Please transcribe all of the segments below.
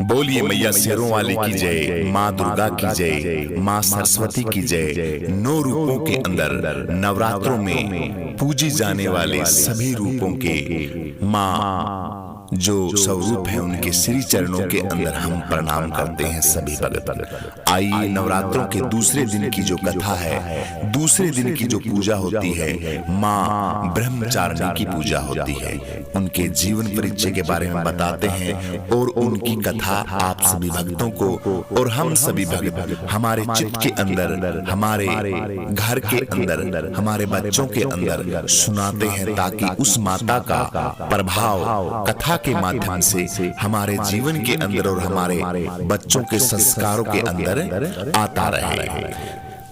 बोलिए मैया शेरों वाली की जय, माँ दुर्गा की जय, माँ सरस्वती की जय। 9 रूपों के अंदर नवरात्रों में पूजी जाने वाले सभी रूपों के माँ जो स्वरूप है उनके श्री चरणों के अंदर हम प्रणाम करते हैं सभी भगत। आइए नवरात्रों के दूसरे दिन की जो कथा है, दूसरे दिन की जो पूजा होती है, माँ ब्रह्मचारिणी की पूजा होती है, उनके जीवन परिचय के बारे में बताते हैं और उनकी कथा आप सभी भक्तों को और हम सभी भक्त हमारे चित्त के अंदर, हमारे घर के अंदर, हमारे बच्चों के अंदर सुनाते हैं, ताकि उस माता का प्रभाव कथा के माध्यम से हमारे जीवन के अंदर और हमारे बच्चों के संस्कारों के अंदर आता रहे।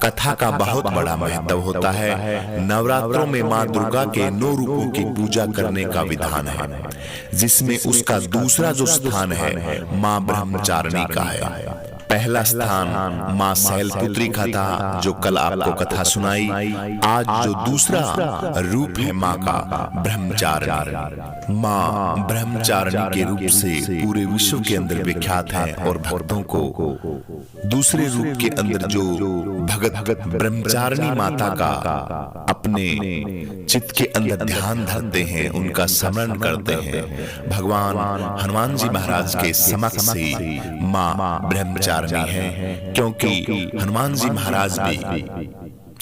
कथा का बहुत बड़ा महत्व होता है। नवरात्रों में माँ दुर्गा के 9 रूपों की पूजा करने का विधान है, जिसमें उसका दूसरा जो स्थान है माँ ब्रह्मचारिणी का है। पहला स्थान माँ शैलपुत्री का था, जो कल आपको कथा सुनाई। आज जो दूसरा रूप है माँ का ब्रह्मचारिणी, माँ ब्रह्मचारिणी के रूप से पूरे विश्व के अंदर विख्यात है और भक्तों को दूसरे रूप के अंदर जो भगत ब्रह्मचारिणी माता का अपने चित्त के अंदर ध्यान धरते हैं, उनका स्मरण करते हैं, भगवान हनुमान जी महाराज के समक्ष से माँ ब्रह्मचारिणी है। क्योंकि हनुमान जी महाराज भी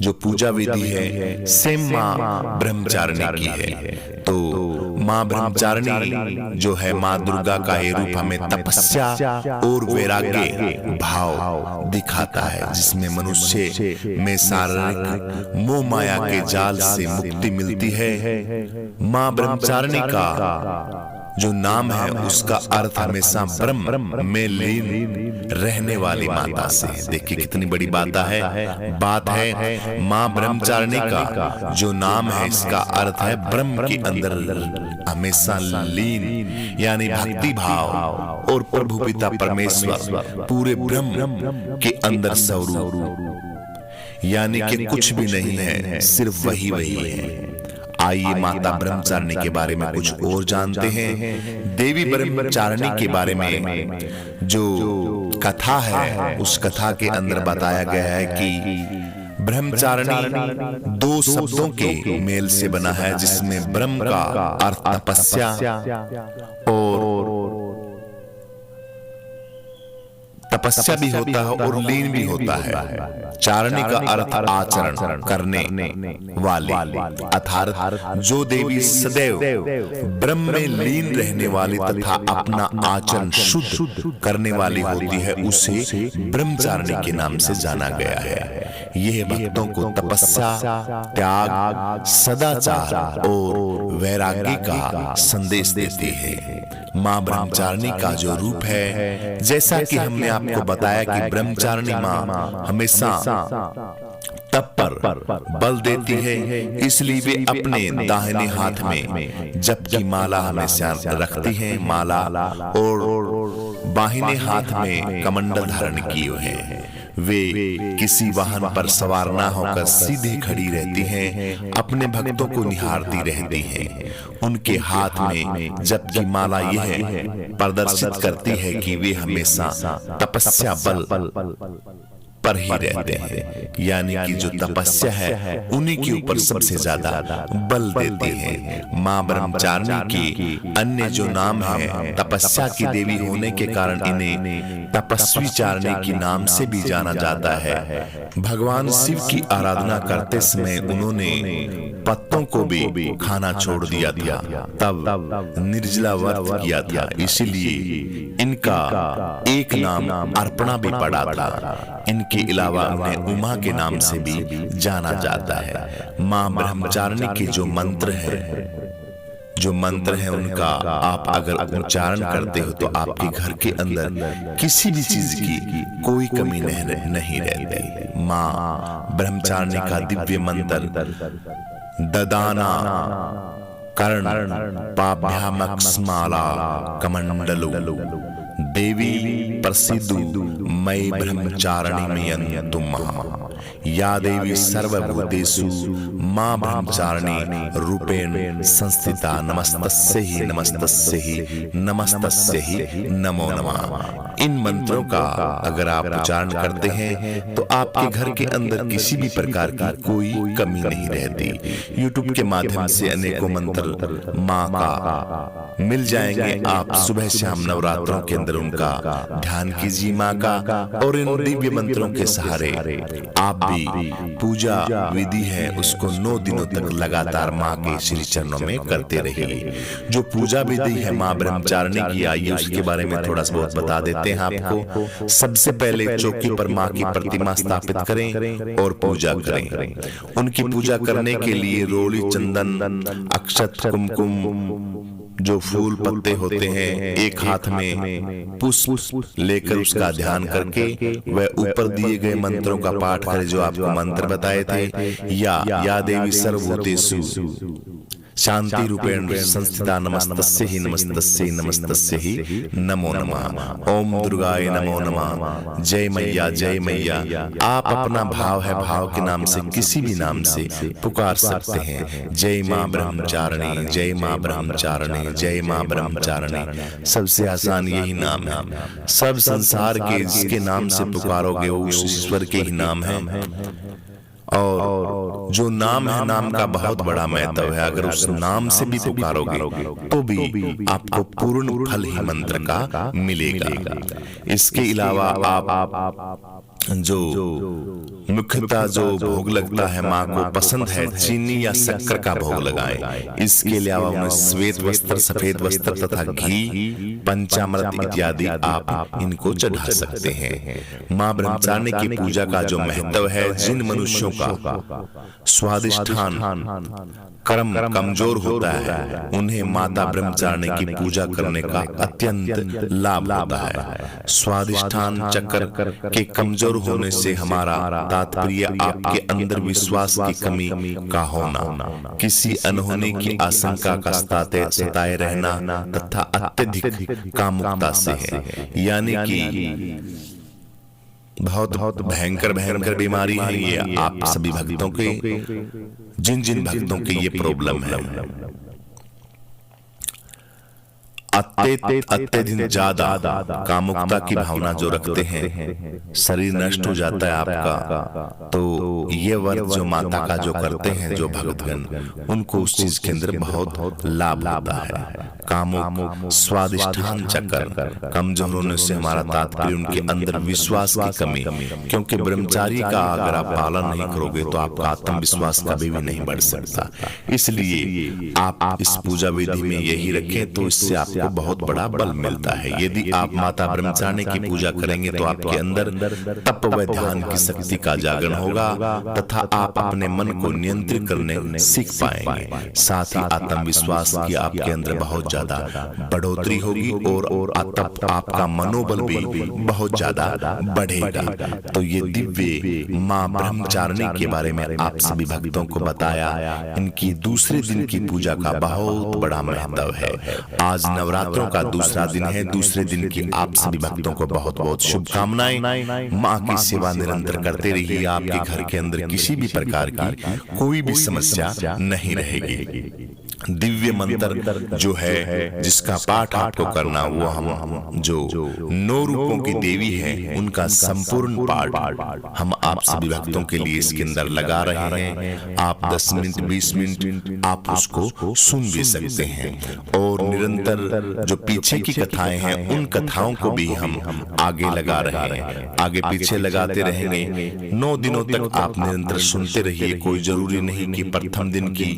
जो पूजा विधि है सेम माँ ब्रह्मचारिणी की है। तो माँ ब्रह्मचारिणी जो है माँ दुर्गा का ये रूप हमें तपस्या और वैराग्य भाव दिखाता है, जिसमें मनुष्य में शारीरिक मोह माया के जाल से मुक्ति मिलती है। माँ ब्रह्मचारिणी का जो नाम है उसका अर्थ हमेशा ब्रह्म में लीन रहने वाली माता से। देखिए कितनी बड़ी बात है। माँ ब्रह्मचारिणी का जो नाम है इसका अर्थ है ब्रह्म के अंदर हमेशा लीन, यानी भक्ति भाव और प्रभु पिता परमेश्वर पूरे ब्रह्म के अंदर स्वरूप, यानी कि कुछ भी नहीं है, सिर्फ वही है। आइए माता ब्रह्मचारिणी के बारे में कुछ और जानते हैं। देवी ब्रह्मचारिणी के बारे में जो कथा है उस कथा के अंदर बताया गया है कि ब्रह्मचारिणी 2 शब्दों के मेल से बना है, जिसमें ब्रह्म का अर्थ तपस्या और तपस्या भी होता है और लीन भी होता है। चारिणी का अर्थ आचरण करने वाली, अर्थात जो देवी सदैव ब्रह्म में लीन रहने वाली तथा अपना आचरण शुद्ध करने वाली होती है, उसे ब्रह्मचारिणी के नाम से जाना गया है। यह भक्तों को तपस्या, त्याग, सदाचार और वैराग्य का संदेश देती है। माँ ब्रह्मचारिणी का जो रूप है, जैसा कि हमने आपको बताया कि ब्रह्मचारिणी माँ हमेशा तप पर बल देती है, इसलिए वे अपने दाहिने हाथ में जप की माला हमेशा रखती हैं, माला, और बाहिने हाथ में कमंडल धारण किए हैं। वे किसी वाहन पर सवार ना होकर सीधे खड़ी रहती हैं, अपने भक्तों को निहारती रहती हैं। उनके हाथ में जप की माला यह प्रदर्शित करती है कि वे हमेशा तपस्या बल पर ही रहते हैं, यानी कि जो तपस्या है उन्हीं के ऊपर सबसे ज्यादा बल देते हैं। माँ ब्रह्मचारिणी की अन्य जो नाम है, तपस्या की देवी होने के कारण इन्हें तपस्वी चारिणी के नाम से भी जाना जाता है। भगवान शिव की आराधना करते समय उन्होंने पत्तों को भी खाना छोड़ दिया था, तब निर्जला व्रत किया था, इसलिए इनका एक नाम अर्पणा भी पड़ा था। इनके अलावा उन्हें उमा के नाम से भी जाना जाता है। माँ ब्रह्मचारिणी के जो मंत्र है उनका आप अगर उच्चारण करते हो तो आपके घर के अंदर किसी भी चीज की कोई कमी नहीं रहती। माँ ब्रह्मचारिणी का दिव्य मंत्र ददाना कर्ण पाभ्यामक्स्माला कमंडलो देवी प्रसिद्धु मयि ब्रह्मचारिणी मयन्तुम महा। या देवी सर्वभूतेषु मां ब्रह्मचारिणी रूपेण संस्थिता नमस्तस्यै नमस्तस्यै नमो नमः। इन मंत्रों का अगर आप उच्चारण करते हैं तो आपके घर के अंदर किसी भी प्रकार की कोई कमी नहीं रहती। YouTube के माध्यम से अनेकों मंत्र माँ का मिल जाएंगे। आप सुबह शाम नवरात्रों के अंदर उनका ध्यान कीजिए माँ का, और इन दिव्य मंत्रों के सहारे आप भी पूजा विधि है उसको 9 दिनों तक लगातार माँ के श्री चरणों में करते रहिए। जो पूजा विधि है माँ ब्रह्मचारिणी की, आइए उसके बारे में थोड़ा सा बहुत बता देते हैं आपको। सबसे पहले चौकी पर माँ की प्रतिमा स्थापित करें और पूजा करें। उनकी पूजा करने के लिए रोली, चंदन, अक्षत, कुमकुम, जो फूल पत्ते होते हैं, एक हाथ में पुष्प लेकर उसका ध्यान करके वह ऊपर दिए गए मंत्रों का पाठ करें जो आपको मंत्र बताए थे। या देवी सर्वभूतेषु शांति रूपेण संस्थिता नमस्तस्यै नमो नमः। ओम दुर्गाय नमो नमः। जय मैया, जय मैया। आप अपना भाव है, भाव के नाम से किसी भी नाम से पुकार सकते हैं। जय माँ ब्रह्मचारिणी, जय माँ ब्रह्मचारिणी, जय माँ ब्रह्मचारिणी। सबसे आसान यही नाम है। सब संसार के जिसके नाम से पुकारोगे वो उस ईश्वर के ही नाम है। और जो नाम है, नाम का बहुत बड़ा महत्व है। अगर उस नाम से भी पुकारोगे तो भी आपको पूर्ण फल ही मंत्र का मिलेगा। इसके अलावा आप जो मुख्यतः जो भोग लगता है माँ को पसंद है, चीनी या शक्कर का भोग लगाएं। इसके अलावा उन्हें श्वेत वस्त्र, सफेद वस्त्र तथा घी, पंचामृत इत्यादि आप इनको चढ़ा सकते हैं। माँ ब्रह्मचारिणी की पूजा का जो महत्व है, जिन मनुष्यों का स्वादिष्ठान कर्म कमजोर होता है उन्हें माता ब्रह्मचारिणी की पूजा करने का अत्यंत लाभ होता है। स्वादिष्ठान चक्र के कमजोर होने से हमारा तात्पर्य आपके अंदर विश्वास की कमी का होना, किसी अनहोनी की आशंका का सताए रहना तथा अत्यधिक कामुकता से है। यानी कि बहुत भयंकर बीमारी है ये आप सभी भक्तों के, जिन भक्तों के ये प्रॉब्लम है। अत्यधिक ज्यादा कामुकता की भावना जो रखते हैं, शरीर नष्ट हो जाता है आपका। तो ये व्रत जो माता का जो करते हैं जो भक्तगण, उनको उस चीज के अंदर बहुत लाभ होता है। कामुक स्वादिष्ठान चक्र कमजोर होने से हमारा तात्पर्य उनके अंदर विश्वास की कमी, क्योंकि ब्रह्मचारी का अगर आप पालन नहीं करोगे तो आपका आत्मविश्वास कभी भी नहीं बढ़ सकता। इसलिए आप इस पूजा विधि में यही रखें तो इससे आपको बहुत बड़ा बल मिलता है। यदि आप माता ब्रह्मचारिणी की पूजा करेंगे तो आपके अंदर तप व ध्यान की शक्ति का जागरण होगा तथा आप अपने मन को नियंत्रित करने सीख पाएंगे। साथ ही आत्मविश्वास की आपके अंदर बहुत ज्यादा बढ़ोतरी होगी और आपका मनोबल भी बहुत ज्यादा बढ़ेगा। तो ये दिव्य माँ ब्रह्मचारिणी के बारे में आप सभी भक्तों को बताया। इनकी दूसरे दिन की पूजा का बहुत बड़ा महत्व है। आज नवरात्रों का दूसरा दिन है। दूसरे दिन की आप सभी भक्तों को बहुत बहुत शुभकामनाएं। माँ की सेवा निरंतर करते रहिए। आपके घर के अंदर किसी भी प्रकार की कोई भी समस्या नहीं रहेगी। दिव्य मंत्र जो है जिसका पाठ आपको करना, वो हम जो 9 रूपों की देवी है उनका संपूर्ण पाठ हम आप सभी भक्तों के लिए इसके अंदर लगा रहे हैं। आप 10 मिनट 20 मिनट आप उसको सुन भी सकते हैं। और निरंतर जो पीछे की कथाएं हैं उन कथाओं को भी हम आगे लगा रहे हैं, आगे पीछे लगाते रहेंगे। 9 दिनों तक आप निरंतर सुनते रहिए। कोई जरूरी नहीं कि प्रथम दिन की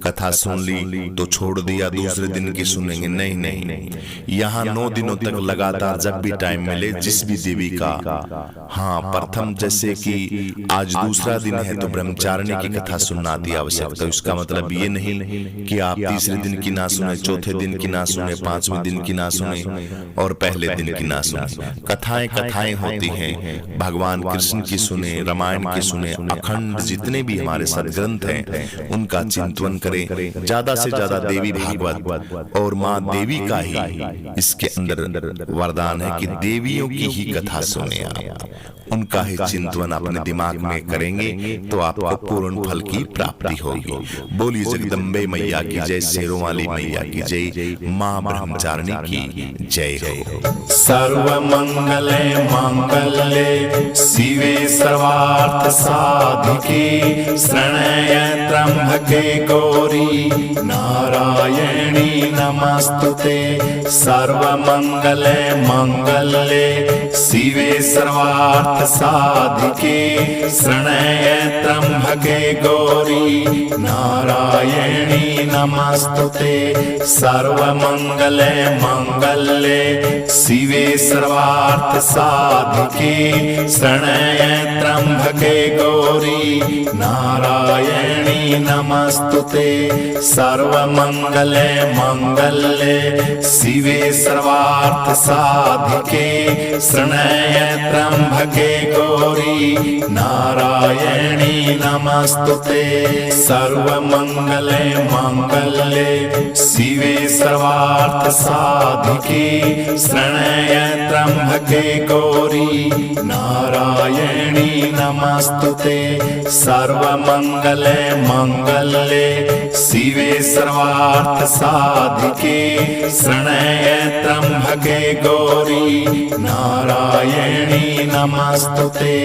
कथा सुन ली तो छोड़ दिया, दूसरे दिन की सुनेंगे। नहीं, यहाँ 9 दिनों तक लगातार जब भी टाइम मिले जिस भी देवी का, हाँ प्रथम जैसे कि आज दूसरा दिन है तो ब्रह्मचारिणी की कथा सुनना अति आवश्यक। तो इसका मतलब ये नहीं कि आप तीसरे दिन की ना सुने, चौथे दिन की ना सुने, 5वें दिन की ना सुने और पहले दिन की ना सुने। कथाएं होती हैं, भगवान कृष्ण की सुने, रामायण की सुने, अखंड जितने भी हमारे सदग्रंथ हैं उनका चिंतन करें। ज्यादा ज्यादा से ज्यादा देवी भागवत और माँ देवी का ही इसके अंदर वरदान है कि देवियों की ही कथा सुने आप, उनका ही चिंतन अपने दिमाग में करेंगे तो आपको पूर्ण फल की प्राप्ति होगी। बोलिए जगदम्बे मैया की जय, शेरों वाली मैया की जय, माँ ब्रह्मचारिणी की जय हो। सर्व मंगले मंगले शिवे सर्वार्थ साधिके शरण्ये त्र्यंबके गौरी नारायणी नमस्तुते। सर्व मंगले मंगले शिवे सर्वार्थ साधिके शरण्ये त्र्यंबके गौरी नारायणी नमस्तुते। सर्व मंगले मंगले शिवे सर्वार्थ साधिके शरण्ये त्र्यंबके गौरी नारायणी नमस्तुते। सर्व मंगले मंगले शिवे सर्वार्थ साधिके शरण्ये त्र्यंबके गौरी नारायणी नमस्तुते। सर्व मंगले मंगले शिवे सर्वार्थ साधिके शरण्ये त्र्यंबके गौरी नारायणी नमस्तुते। सर्व मंगले मंगले शिवे सर्वार्थ साधिके शरण्ये त्र्यंबके गौरी नारायणी नमस्तुते।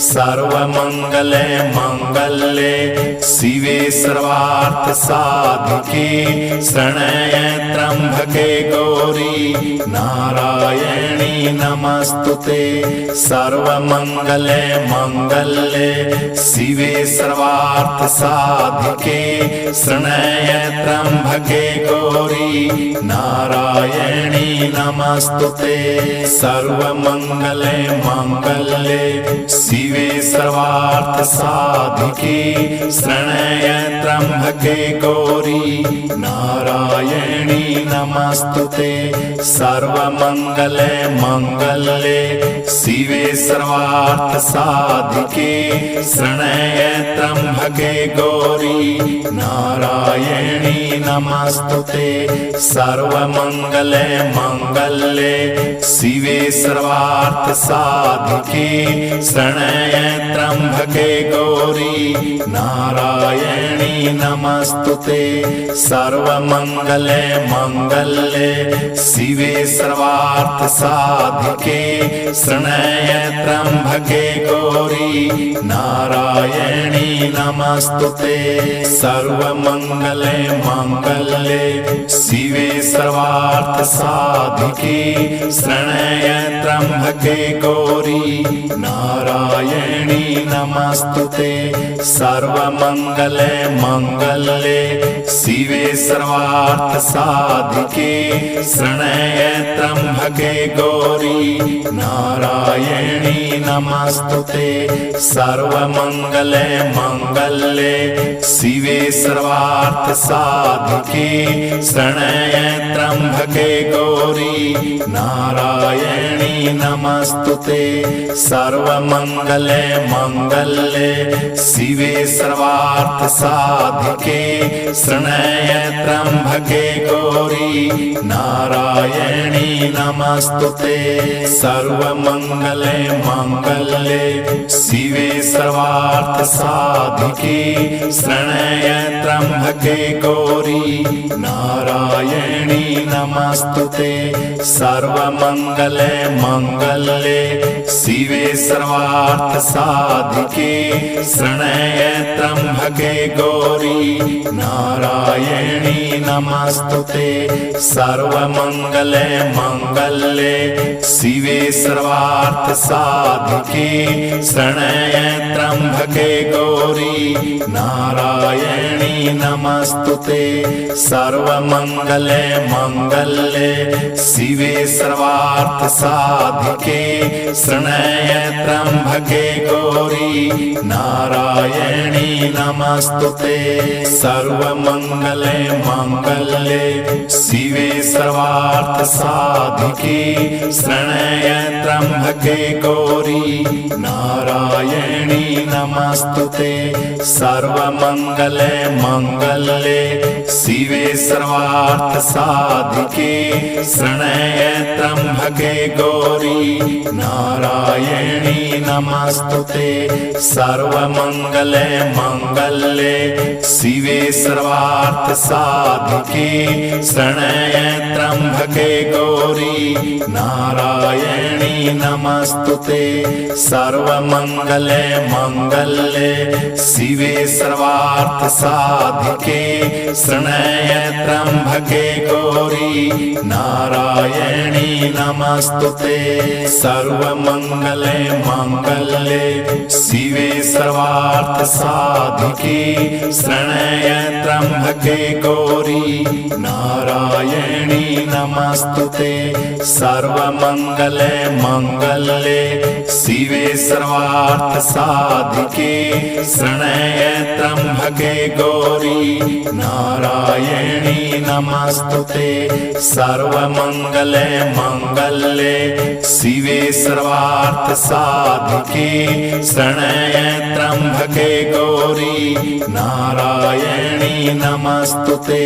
सर्व मंगले मंगले शिवे सर्वार्थ साधिके शरण्ये त्र्यंबके गौरी नारायणी नमस्तुते। सर्व मंगले मंगले शिवे सर्वार्थ साधिके शरण्ये त्र्यंबके गौरी नारायणी नमस्तुते। सर्व मंगले मंगले शिवे सर्वार्थ साधिके शरण्ये त्र्यंबके गौरी नारायणी नमस्तुते। सर्व मंगले मंगले शिवे सर्वार्थ साधिके शरण्ये त्र्यंबके गौरी नारायणी नमस्तुते। सर्व मंगले मंगले शिवे सर्वार्थ साधिके शरण्ये त्र्यंबके गौरी नारायणी नमस्तुते। सर्व मंगले मंगले शिवे सर्वार्थ साधिके शरण्ये त्र्यंबके गौरी नारायणी नमस्तुते। सर्व मंगले मंगले शिवे सर्वार्थ साधिके शरण्ये त्र्यंबके गौरी नारायणी नमस्तुते। सर्व मंगले मंगले शिवे सर्वार्थ साधिके शरण्ये त्र्यंबके गौरी नारायणी नमस्तुते। सर्व मंगले मंगले शिवे सर्वार्थ साधिके शरण्ये त्र्यंबके गौरी नारायणी नमस्तुते। सर्व मंगले मंगले शिवे सर्वार्थ साधिके शरण्ये त्र्यंबके गौरी नारायणी नमस्तुते। सर्व मंगले मंगले शिवे सर्वार्थ साधिके शरण्ये त्र्यंबके गौरी नारायणी नमस्तुते। सर्व मंगले मंगले शिवे सर्वार्थ साधिके शरण्ये त्र्यंबके गौरी नारायणी नमस्तुते। सर्व मंगले मंगले शिवे सर्वार्थ साधिके शरण्ये त्र्यंबके गौरी नारायणी नमस्तुते। सर्व मंगले मंगले शिवे सर्वार्थ साधिके साधिके शरण्य त्र्यंबके गौरी नारायणी नमस्तुते। सर्वमंगले मांगल्ये शिवे सर्वार्थ साधिके शरण्य त्र्यंबके गौरी नारायणी नमस्तुते। सर्वमंगले मंगल्ये शिवे सर्वार्थ साधिके शरण्य त्र्यंबके गौरी नारायणी नमस्तुते। सर्वमंगले मंगल्ये शिवे सर्वार्थ साधिके शरण्य त्र्यंबके गौरी नारायणी नमस्तुते। सर्वमंगले मंगल्ये शिवे सर्वार्थ साधिके शरण्य त्र्यंबके गौरी नारायणी नमस्तुते। सर्वमंगले मंगल्ये शिवे सर्वार्थ साधिके शरण्य त्र्यंबके गौरी नारायणी नमस्तुते। सर्वमंगले मंगल्ये शिवे सर्वार्थ साधिके शरण्य त्र्यंबके गौरी नारायणी नमस्तुते। सर्वमंगले मंगल्ये शिवे सर्वार्थ साधिके शरण्य त्र्यंबके गौरी नारायणी नमस्तुते।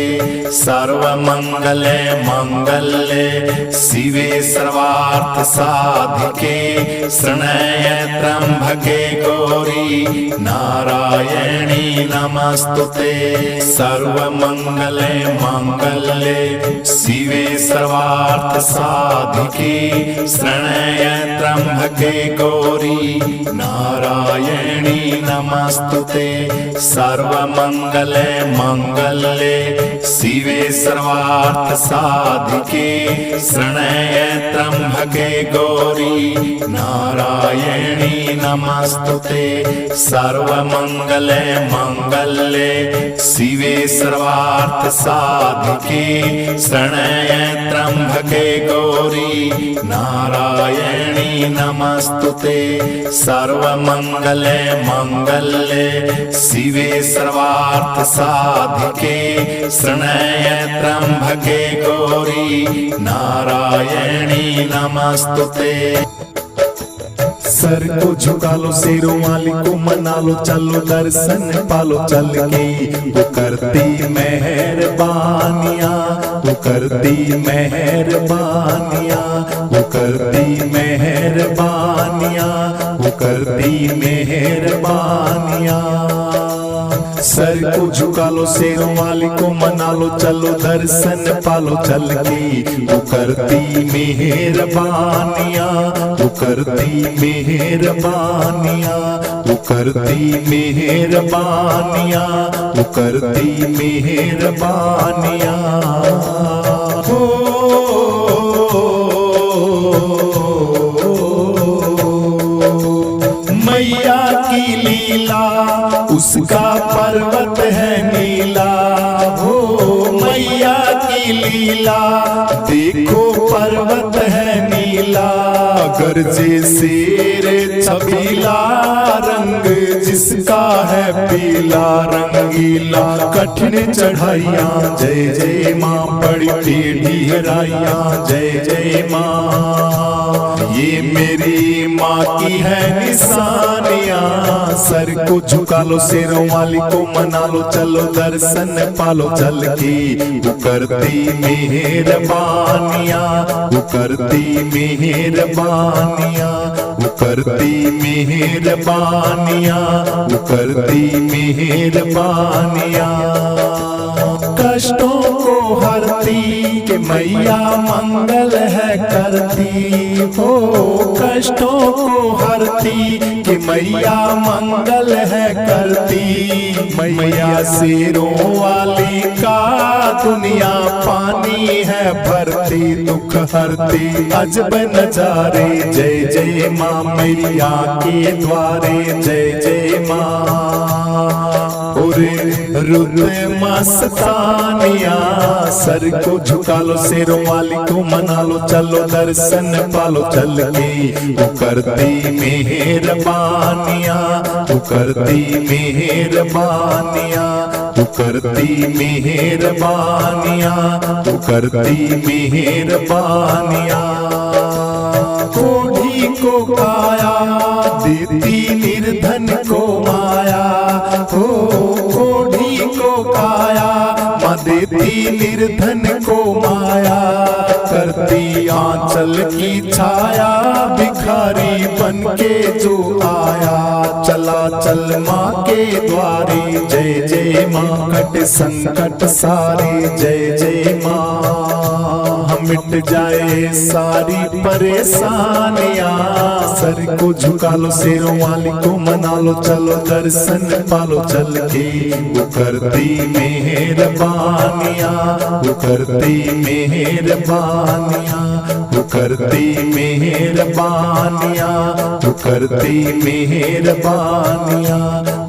सर्वमंगले मंगल्ये शिवे सर्वार्थ साधिके शरण्य त्र्यंबके गौरी नारायणी नमस्तुते। सर्वमंगले मंगल्ये शिवे सर्वार्थ साधिके शरण्य त्र्यंबके गौरी नारायणी नमस्तुते। सर्वमंगले मंगल्ये शिवे सर्वार्थ साधिके शरण्य त्र्यंबके गौरी नारायणी नमस्तुते। सर्वमंगले मंगल्ये शिवे सर्वार्थ साधिके शरण्य त्र्यंबके गौरी नारायणी नमस्तुते। सर्वमंगले मंगल्ये शिवे सर्वार्थ साधिके शरण्य त्र्यंबके गौरी नारायणी नमस्तुते। सर को झुका लो, शेरों वाली को मना लो, चलो दर्शन पालो चल के। वो करती मेहरबानियां, वो करती मेहरबानियां, वो करती मेहरबानियां, वो करती मेहरबानियां। सर को झुका लो, शेरों वाली को मना लो, चलो दर्शन पालो चल के। वो करती मेहरबानियां, वो करती मेहरबानियां, वो करती मेहरबानियां, वो करती मेहरबानियां। मैया की लीला उसका पर्वत है नीला। हो मैया की लीला देखो पर्वत है नीला। गरजे शेर छबीला, रंग जिसका है पीला रंगीला। कठिन चढ़ाइयाँ जय जय माँ, बड़ी टेढ़ी गहराइयाँ जय जय माँ। ये मेरी माँ की है निशानियाँ। सर को झुका लो, शेरों वाली को मना लो, चलो दर्शन पालो चल के। वो करती मेहरबानियाँ, वो करती मेहरबानियाँ, वो करती मेहरबानियाँ, वो करती मेहरबानियाँ। कष्टों को हरती के मैया मंगल है करती। हो कष्टों को हरती कि मैया मंगल है करती। मैया शेरों वाली का दुनिया पानी है भरती, दुख हरती अजब नजारे। जय जय माँ मैया के द्वारे, जय जय माँ। रुत मस्तानिया सर को झुका लो, शेरों वाली को मना लो, चलो दर्शन पालो चल के। वो करती मेहरबानिया, वो करती मेहरबानिया, वो करती मेहरबानिया, वो करती मेहरबानिया। कोढ़ी को काया देती, निर्धन को माया। हो कोढ़ी को काया माँ देती, निर्धन को माया। करती आंचल की छाया, भिखारी बन के जो आया। चला चल माँ के द्वारे, जय जय माँ। कट संकट सारे, जय जय माँ। मिट जाए सारी परेशानियां, सर को झुका लो, शेरों वाली को मना लो, चलो दर्शन पालो चल के। वो करती मेहरबानिया, वो करती मेहरबानिया, वो करती मेहरबानिया, वो करती मेहरबानिया,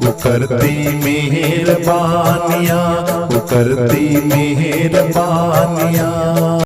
वो करती मेहरबानिया, वो करती मेहरबानिया।